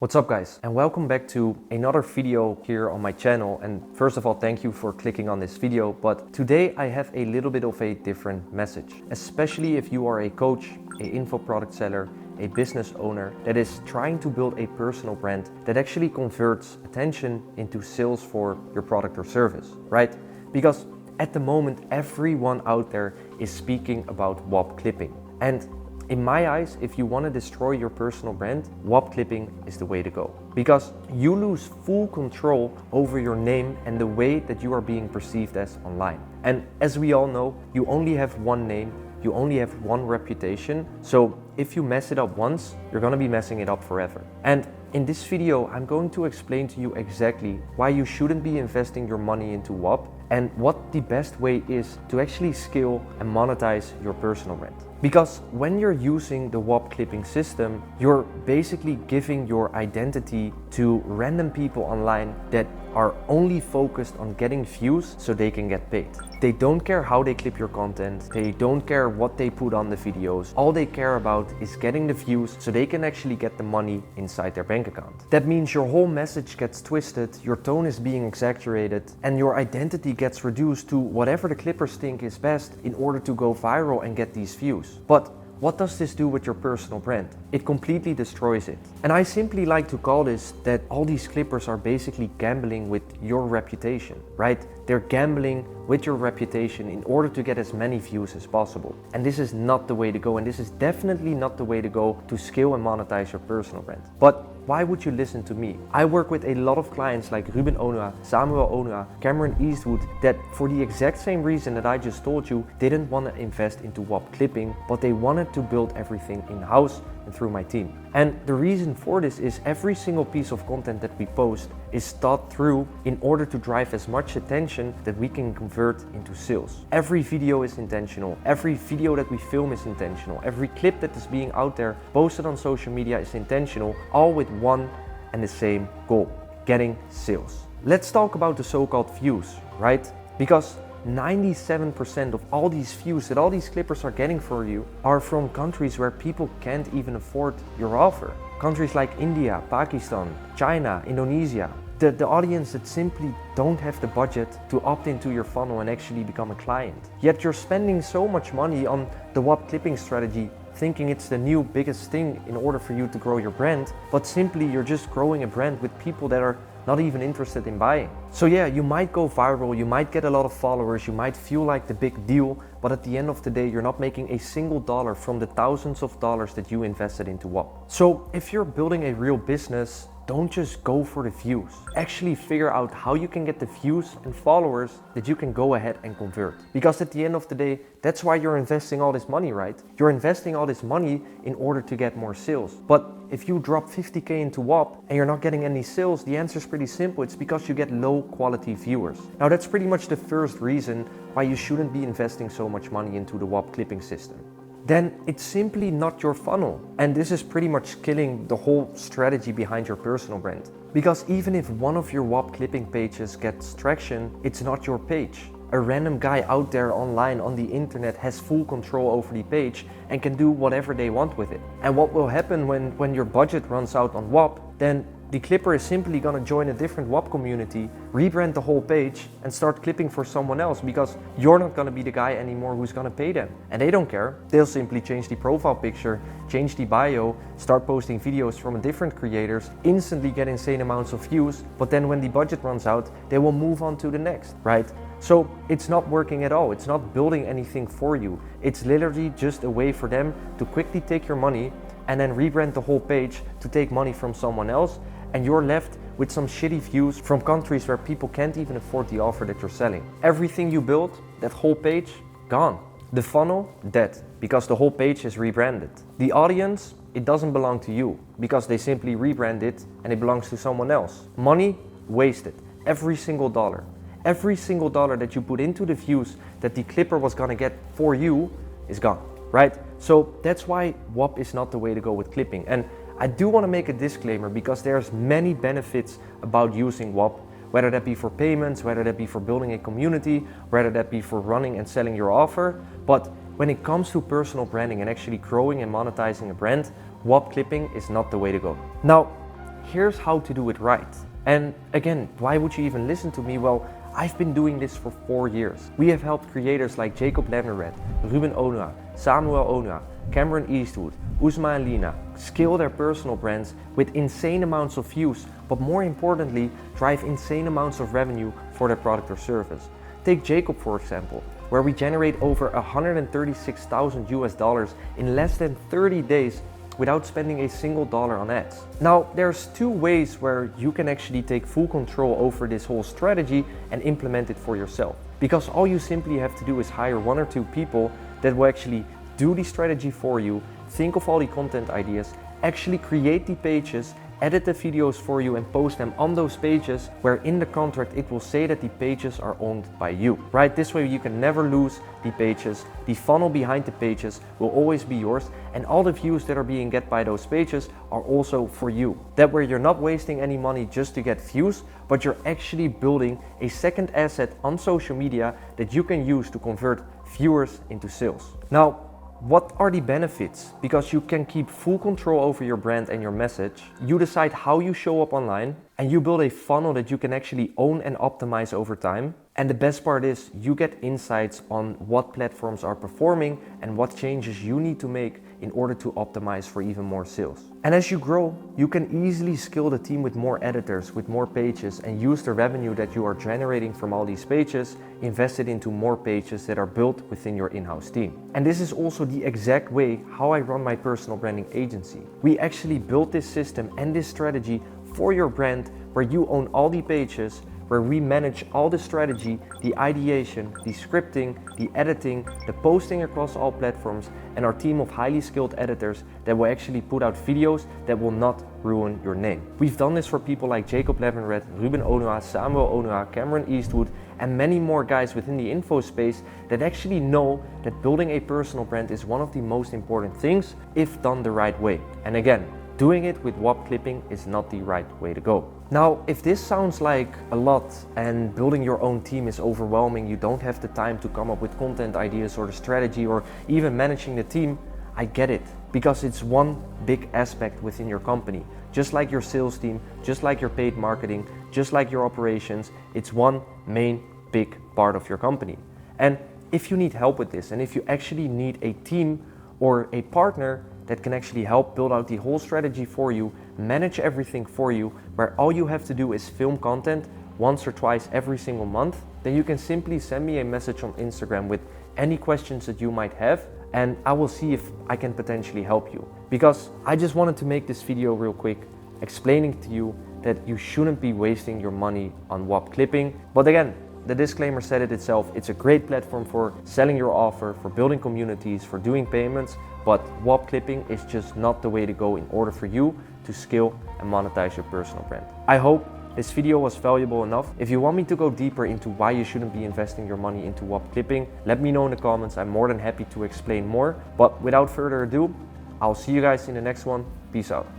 What's up guys, and welcome back to another video here on my channel. And first of all, thank you for clicking on this video, but today I have a little bit of a different message, especially if you are a coach, a info product seller, a business owner that is trying to build a personal brand that actually converts attention into sales for your product or service, right? Because at the moment, everyone out there is speaking about WHOP clipping. And in my eyes, if you want to destroy your personal brand, WHOP clipping is the way to go. Because you lose full control over your name and the way that you are being perceived as online. And as we all know, you only have one name, you only have one reputation. So if you mess it up once, you're gonna be messing it up forever. And in this video, I'm going to explain to you exactly why you shouldn't be investing your money into WHOP and what the best way is to actually scale and monetize your personal brand. Because when you're using the WHOP clipping system, you're basically giving your identity to random people online that are only focused on getting views so they can get paid. They don't care how they clip your content, they don't care what they put on the videos. All they care about is getting the views so they can actually get the money inside their bank account. That means your whole message gets twisted, your tone is being exaggerated, and your identity gets reduced to whatever the clippers think is best in order to go viral and get these views. But what does this do with your personal brand? It completely destroys it. And I simply like to call this that all these clippers are basically gambling with your reputation, right? They're gambling with your reputation in order to get as many views as possible. And this is not the way to go, and this is definitely not the way to go to scale and monetize your personal brand. But why would you listen to me? I work with a lot of clients like Ruben Onua, Samuel Onua, Cameron Eastwood, that for the exact same reason that I just told you, didn't want to invest into WHOP clipping, but they wanted to build everything in-house and through my team. And the reason for this is every single piece of content that we post is thought through in order to drive as much attention that we can convert into sales. Every video is intentional. Every video that we film is intentional. Every clip that is being out there posted on social media is intentional, all with one and the same goal: getting sales. Let's talk about the so-called views, right? Because 97% of all these views that all these clippers are getting for you are from countries where people can't even afford your offer. Countries like India, Pakistan, China, Indonesia. The audience that simply don't have the budget to opt into your funnel and actually become a client. Yet you're spending so much money on the WHOP clipping strategy, thinking it's the new biggest thing in order for you to grow your brand, but simply you're just growing a brand with people that are not even interested in buying. So yeah, you might go viral, you might get a lot of followers, you might feel like the big deal, but at the end of the day, you're not making a single dollar from the thousands of dollars that you invested into WHOP. So if you're building a real business, don't just go for the views. Actually figure out how you can get the views and followers that you can go ahead and convert. Because at the end of the day, that's why you're investing all this money, right? You're investing all this money in order to get more sales. But if you drop 50K into WHOP and you're not getting any sales, the answer is pretty simple. It's because you get low quality viewers. Now that's pretty much the first reason why you shouldn't be investing so much money into the WHOP clipping system. Then it's simply not your funnel. And this is pretty much killing the whole strategy behind your personal brand. Because even if one of your WHOP clipping pages gets traction, it's not your page. A random guy out there online on the internet has full control over the page and can do whatever they want with it. And what will happen when your budget runs out on WHOP, then the clipper is simply gonna join a different WHOP community, rebrand the whole page and start clipping for someone else, because you're not gonna be the guy anymore who's gonna pay them. And they don't care. They'll simply change the profile picture, change the bio, start posting videos from different creators, instantly get insane amounts of views, but then when the budget runs out, they will move on to the next, right? So it's not working at all. It's not building anything for you. It's literally just a way for them to quickly take your money and then rebrand the whole page to take money from someone else, and you're left with some shitty views from countries where people can't even afford the offer that you're selling. Everything you built, that whole page, gone. The funnel, dead, because the whole page is rebranded. The audience, it doesn't belong to you, because they simply rebrand it and it belongs to someone else. Money, wasted. Every single dollar. Every single dollar that you put into the views that the clipper was gonna get for you is gone, right? So that's why WHOP is not the way to go with clipping. And I do want to make a disclaimer, because there's many benefits about using WHOP, whether that be for payments, whether that be for building a community, whether that be for running and selling your offer. But when it comes to personal branding and actually growing and monetizing a brand, WHOP clipping is not the way to go. Now, here's how to do it right. And again, why would you even listen to me? Well, I've been doing this for 4 years. We have helped creators like Jacob Levenred, Ruben Onua, Samuel Onua, Cameron Eastwood, Uzma and Lina scale their personal brands with insane amounts of views, but more importantly, drive insane amounts of revenue for their product or service. Take Jacob for example, where we generate over $136,000 in less than 30 days without spending a single dollar on ads. Now, there's 2 ways where you can actually take full control over this whole strategy and implement it for yourself. Because all you simply have to do is hire 1 or 2 people that will actually do the strategy for you, think of all the content ideas, actually create the pages, edit the videos for you and post them on those pages, where in the contract it will say that the pages are owned by you, right? This way you can never lose the pages, the funnel behind the pages will always be yours, and all the views that are being get by those pages are also for you. That way you're not wasting any money just to get views, but you're actually building a second asset on social media that you can use to convert viewers into sales. Now, what are the benefits? Because you can keep full control over your brand and your message. You decide how you show up online, and you build a funnel that you can actually own and optimize over time. And the best part is you get insights on what platforms are performing and what changes you need to make in order to optimize for even more sales. And as you grow, you can easily scale the team with more editors, with more pages, and use the revenue that you are generating from all these pages, invest it into more pages that are built within your in-house team. And this is also the exact way how I run my personal branding agency. We actually built this system and this strategy for your brand, where you own all the pages, where we manage all the strategy, the ideation, the scripting, the editing, the posting across all platforms, and our team of highly skilled editors that will actually put out videos that will not ruin your name. We've done this for people like Jacob Levenred, Ruben Onua, Samuel Onua, Cameron Eastwood, and many more guys within the info space that actually know that building a personal brand is one of the most important things if done the right way. And again, doing it with WHOP clipping is not the right way to go. Now, if this sounds like a lot and building your own team is overwhelming, you don't have the time to come up with content ideas or the strategy or even managing the team, I get it, because it's one big aspect within your company. Just like your sales team, just like your paid marketing, just like your operations, it's one main big part of your company. And if you need help with this, and if you actually need a team or a partner that can actually help build out the whole strategy for you, manage everything for you, where all you have to do is film content once or twice every single month, then you can simply send me a message on Instagram with any questions that you might have, and I will see if I can potentially help you. Because I just wanted to make this video real quick, explaining to you that you shouldn't be wasting your money on WHOP clipping. But again, the disclaimer said it itself, it's a great platform for selling your offer, for building communities, for doing payments, but WHOP clipping is just not the way to go in order for you to scale and monetize your personal brand. I hope this video was valuable enough. If you want me to go deeper into why you shouldn't be investing your money into WHOP clipping, let me know in the comments. I'm more than happy to explain more. But without further ado, I'll see you guys in the next one. Peace out.